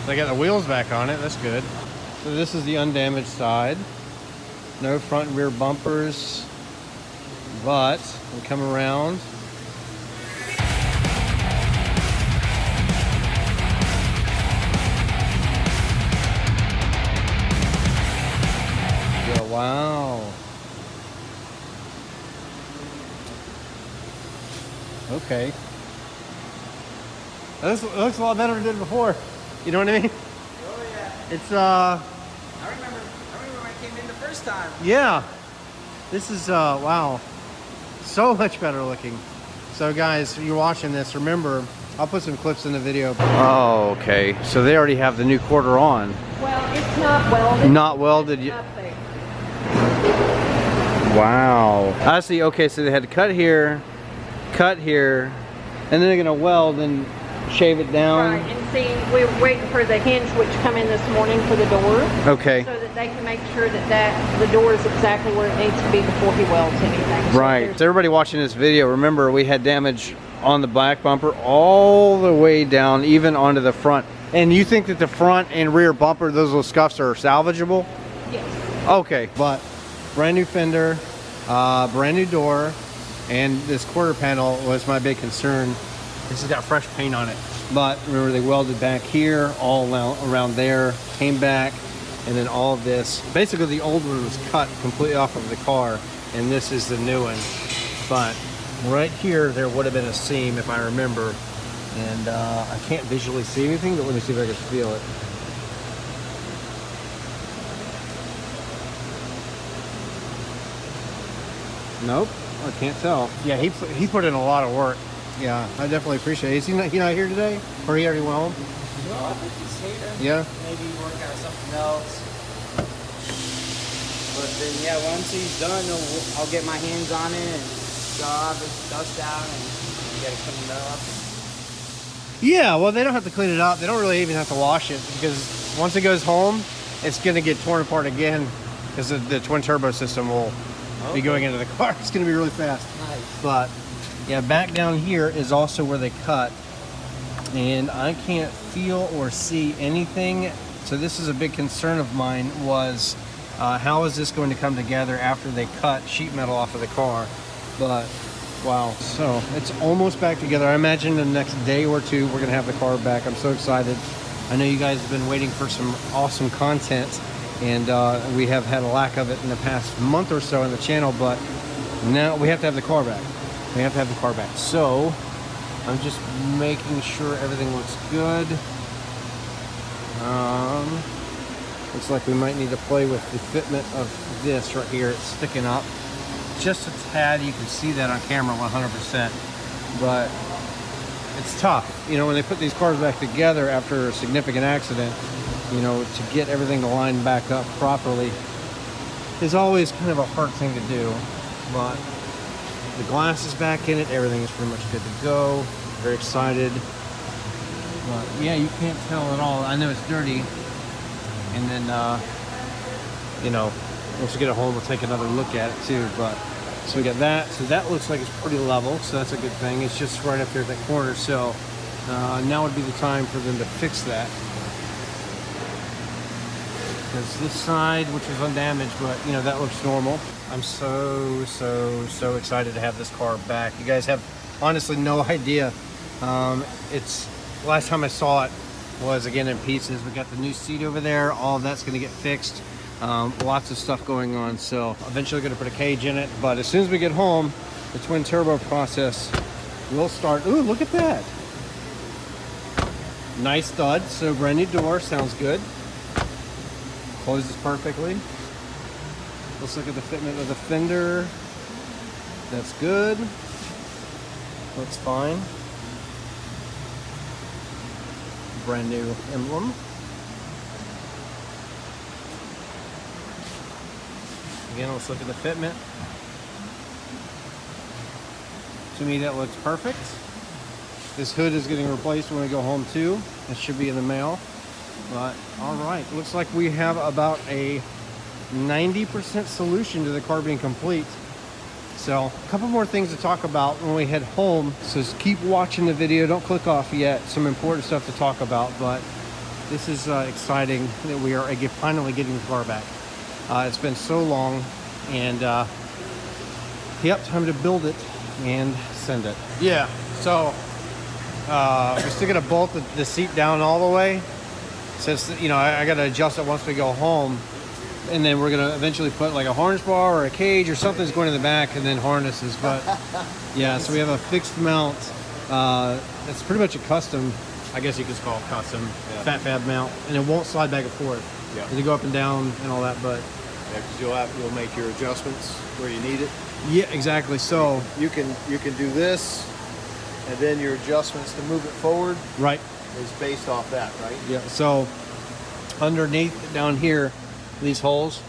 They got the wheels back on it. That's good. So this is the undamaged side. No front and rear bumpers, but we come around. Yeah, wow. Okay. This looks a lot better than it did before. You know what I mean? Oh yeah. It's I remember when I came in the first time. yeah. This is wow. So much better looking. So guys, you're watching this, remember, I'll put some clips in the video. Oh, okay. So they already have the new quarter on. Well, it's not welded. Not welded yet. Up there. Wow. I see. Okay, so they had to cut here, and then they're gonna weld and shave it down. Right, and see, we're waiting for the hinge which come in this morning for the door. Okay. So that they can make sure that the door is exactly where it needs to be before he welds anything. Right. So everybody watching this video, remember we had damage on the back bumper all the way down, even onto the front. And you think that the front and rear bumper, those little scuffs are salvageable? Yes. Okay. But brand new fender, brand new door, and this quarter panel was my big concern. This has got fresh paint on it. But remember, they welded back here, all around there, came back, and then all of this. Basically, the old one was cut completely off of the car, and this is the new one. But right here, there would have been a seam, if I remember. And I can't visually see anything, but let me see if I can feel it. Nope, I can't tell. Yeah, he put in a lot of work. Yeah, I definitely appreciate it. Is he not here today? Or he already went home? Well, I think he's here. Yeah? Maybe work out something else. But then, yeah, once he's done, I'll get my hands on it and job it, dust out, and you gotta clean it up. Yeah, well, they don't have to clean it up. They don't really even have to wash it, because once it goes home, it's going to get torn apart again, because the twin turbo system will be going into the car. It's going to be really fast. Nice. But yeah, back down here is also where they cut, and I can't feel or see anything. So this is a big concern of mine, was how is this going to come together after they cut sheet metal off of the car. But wow, so it's almost back together. I imagine in the next day or two we're gonna have the car back. I'm so excited. I know you guys have been waiting for some awesome content, and we have had a lack of it in the past month or so on the channel, but now we have to have the car back. We have to have the car back. So I'm just making sure everything looks good. Looks like we might need to play with the fitment of this right here. It's sticking up just a tad. You can see that on camera 100%, but it's tough. You know, when they put these cars back together after a significant accident, you know, to get everything to line back up properly is always kind of a hard thing to do. But the glass is back in it. Everything is pretty much good to go. Very excited. But yeah, you can't tell at all. I know it's dirty. And then, you know, once we get it home, we'll take another look at it too. But so we got that. So that looks like it's pretty level. So that's a good thing. It's just right up here at that corner. So now would be the time for them to fix that. Because this side, which is undamaged, but you know, that looks normal. I'm so excited to have this car back. You guys have honestly no idea. It's last time I saw it was again in pieces. We got the new seat over there. All of that's going to get fixed. Lots of stuff going on. So eventually going to put a cage in it. But as soon as we get home, the twin turbo process will start. Ooh, look at that! Nice stud. So brand new door. Sounds good. Closes perfectly. Let's look at the fitment of the fender. That's good. Looks fine. Brand new emblem. Again, let's look at the fitment. To me, that looks perfect. This hood is getting replaced when we go home too. It should be in the mail. But all right, looks like we have about a 90% solution to the car being complete. So a couple more things to talk about when we head home. So just keep watching the video. Don't click off yet. Some important stuff to talk about. But This is exciting that we are finally getting the car back. It's been so long, and yep, time to build it and send it. Yeah, so we're still gonna bolt the seat down all the way, since, you know, I gotta adjust it once we go home, and then we're gonna eventually put like a harness bar or a cage or something's going in the back, and then harnesses. But yeah, so we have a fixed mount. It's pretty much a custom, I guess you could call it custom, fat fab mount, and it won't slide back and forth. Yeah. It'll go up and down and all that, but Yeah, because you'll make your adjustments where you need it. yeah, exactly. So You can do this, and then your adjustments to move it forward right, is based off that, right? yeah. So underneath down here, these holes,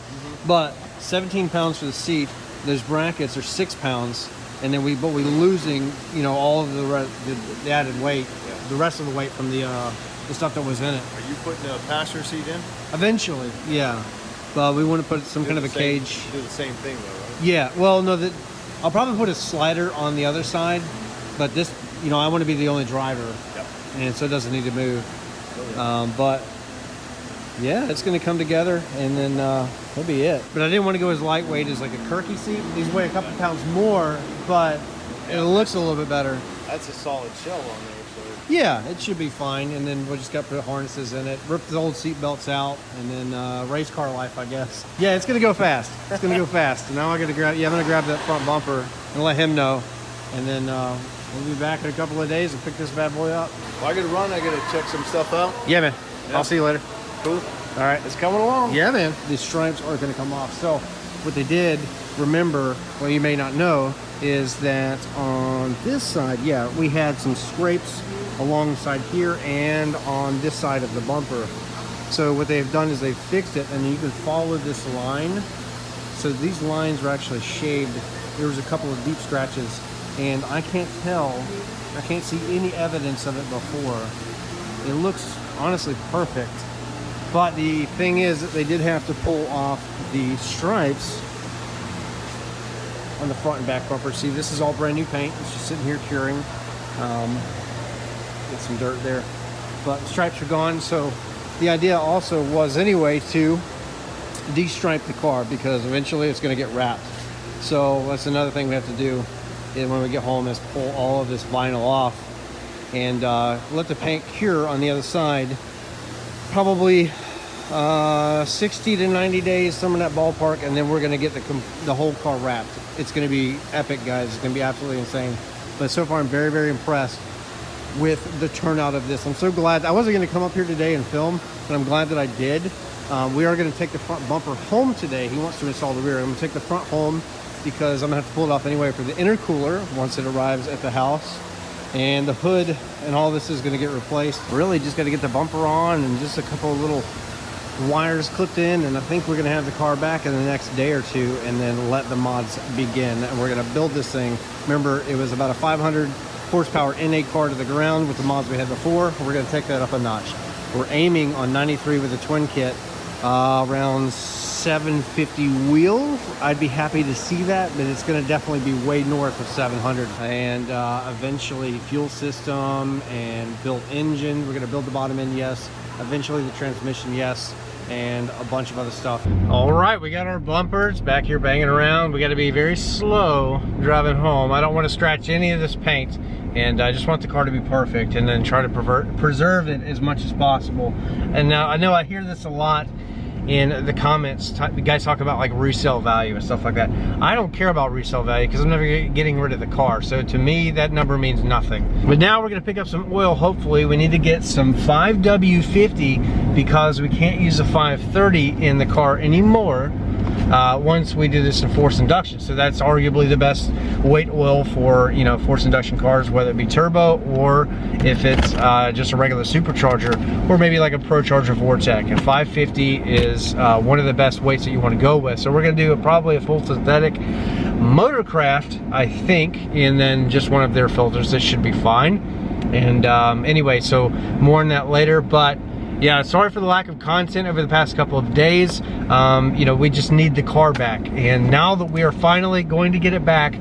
but 17 pounds for the seat. Those brackets are 6 pounds, and then we losing, you know, all of the added weight, the rest of the weight from the stuff that was in it. Are you putting a passenger seat in? Eventually, yeah. But we want to put some kind of a cage. Do the same thing though, right? Yeah, well, no, I'll probably put a slider on the other side, but this, you know, I want to be the only driver, Yep. and so it doesn't need to move. But yeah, it's going to come together, and then that'll be it. But I didn't want to go as lightweight as like a Kirky seat. These weigh a couple pounds more, but it looks a little bit better. That's a solid shell on there, so Yeah, it should be fine, and then we'll just got to put harnesses in it, rip the old seat belts out, and then race car life, I guess. Yeah, it's gonna go fast. It's gonna go fast. And now I gotta grab. Yeah, I'm gonna grab that front bumper and let him know, and then we'll be back in a couple of days and pick this bad boy up. well, I gotta run. I gotta check some stuff out. Yeah, man. Yeah. I'll see you later. Cool. All right. It's coming along. Yeah, man. These stripes are gonna come off. So what they did, remember, what you may not know, is that on this side, yeah, we had some scrapes alongside here and on this side of the bumper. So what they've done is they've fixed it, and you can follow this line. So these lines were actually shaved. There was a couple of deep scratches, and I can't see any evidence of it before. It looks honestly perfect. But the thing is that they did have to pull off the stripes on the front and back bumper. See, this is all brand new paint. It's just sitting here curing. Get some dirt there, but the stripes are gone. So the idea also was anyway to de-stripe the car, because eventually it's going to get wrapped. So that's another thing we have to do, and when we get home, is pull all of this vinyl off and let the paint cure on the other side. Probably 60 to 90 days, somewhere in that ballpark, and then we're going to get the whole car wrapped. It's going to be epic, guys. It's going to be absolutely insane. But so far, I'm very, very impressed with the turnout of this. I'm so glad. I wasn't going to come up here today and film, but I'm glad that I did. We are going to take the front bumper home today. He wants to install the rear. I'm going to take the front home because I'm going to have to pull it off anyway for the intercooler once it arrives at the house. And the hood and all this is going to get replaced. Really just got to get the bumper on and just a couple of little wires clipped in, and I think we're going to have the car back in the next day or two, and then let the mods begin. And we're going to build this thing. Remember, it was about a 500 horsepower N8 car to the ground with the mods we had before. We're going to take that up a notch. We're aiming on 93 with a twin kit, around 750 wheel. I'd be happy to see that, but it's going to definitely be way north of 700. And eventually fuel system and built engine. We're going to build the bottom end, yes. Eventually the transmission, yes. And a bunch of other stuff. All right, we got our bumpers back here banging around. We got to be very slow driving home. I don't want to scratch any of this paint, and I just want the car to be perfect, and then try to preserve it as much as possible. And now I know I hear this a lot in the comments. The guys talk about like resale value and stuff like that. I don't care about resale value because I'm never getting rid of the car. So to me, that number means nothing. But now we're gonna pick up some oil. Hopefully, we need to get some 5W50 because we can't use a 530 in the car anymore once we do this in forced induction. So that's arguably the best weight oil for, you know, forced induction cars, whether it be turbo or if it's just a regular supercharger, or maybe like a ProCharger Vortec. And 550 is one of the best weights that you want to go with. So we're going to do probably a full synthetic Motorcraft, I think, and then just one of their filters. This should be fine. And anyway, so more on that later. But yeah, sorry for the lack of content over the past couple of days. You know, we just need the car back. And now that we are finally going to get it back,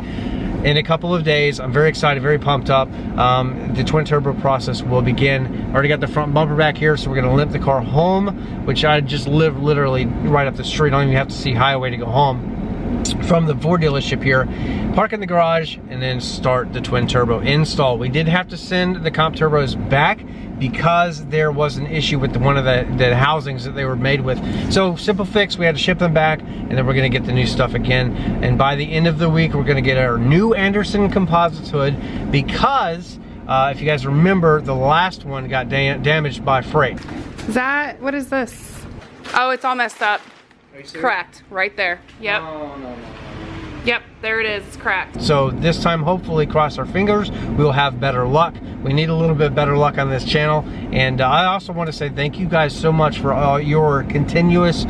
in a couple of days. I'm very excited, very pumped up. The twin turbo process will begin. I already got the front bumper back here, so we're gonna limp the car home, which I just live literally right up the street. I don't even have to see highway to go home from the Ford dealership here. Park in the garage and then start the twin turbo install. We did have to send the comp turbos back because there was an issue with one of the housings that they were made with. So simple fix, we had to ship them back, and then we're gonna get the new stuff again. And by the end of the week, we're gonna get our new Anderson Composites hood, because if you guys remember, the last one got damaged by freight. What is this? Oh, it's all messed up. Cracked right there. Yep. No. Yep, there it is. It's cracked. So this time, hopefully, cross our fingers, we'll have better luck. We need a little bit better luck on this channel. And I also want to say thank you guys so much for all of your continuous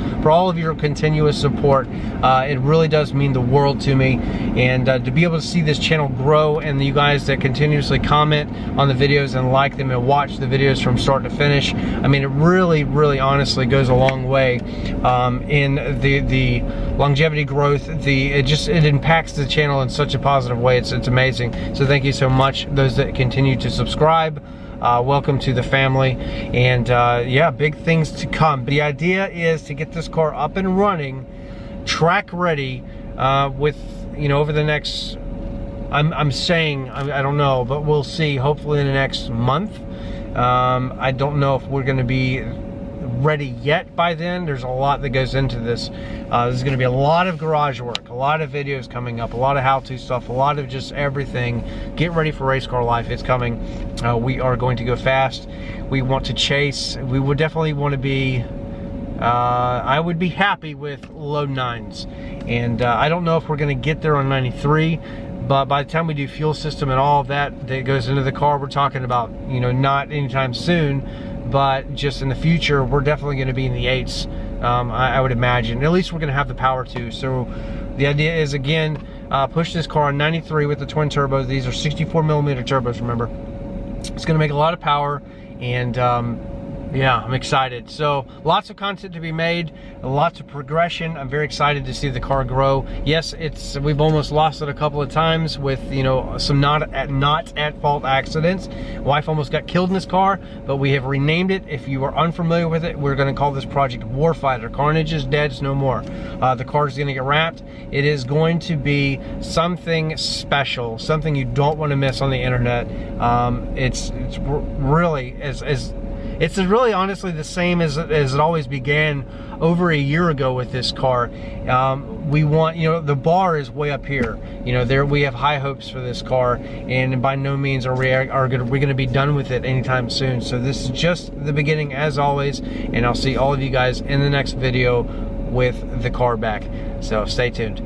support. It really does mean the world to me. And to be able to see this channel grow, and you guys that continuously comment on the videos and like them and watch the videos from start to finish, I mean, it really, really honestly goes a long way in the longevity growth. It impacts the channel in such a positive way. It's amazing. So thank you so much, those that continue to subscribe. Welcome to the family. And yeah, big things to come. The idea is to get this car up and running, track ready, with, you know, over the next, I'm saying, I don't know, but we'll see, hopefully in the next month. I don't know if we're going to be ready yet by then. There's a lot that goes into this. There's going to be a lot of garage work, a lot of videos coming up, a lot of how-to stuff, a lot of just everything. Get ready for race car life. It's coming. We are going to go fast. We want to chase. We would definitely want to be, I would be happy with low 9s. And I don't know if we're going to get there on 93, but by the time we do fuel system and all of that goes into the car, we're talking about, you know, not anytime soon, but just in the future, we're definitely going to be in the 8s, I would imagine. At least we're going to have the power to. So the idea is, again, push this car on 93 with the twin turbos. These are 64mm turbos, remember. It's going to make a lot of power, and yeah, I'm excited. So lots of content to be made, lots of progression. I'm very excited to see the car grow. Yes, we've almost lost it a couple of times with, you know, some not at fault accidents. Wife almost got killed in this car, but we have renamed it. If you are unfamiliar with it, we're going to call this project Warfighter. Carnage is dead, it's no more. The car is going to get wrapped. It is going to be something special, something you don't want to miss on the internet. It's really it's really honestly the same as it always began over a year ago with this car. We want, you know, the bar is way up here. You know, we have high hopes for this car, and by no means are we're going to be done with it anytime soon. So this is just the beginning, as always, and I'll see all of you guys in the next video with the car back. So stay tuned.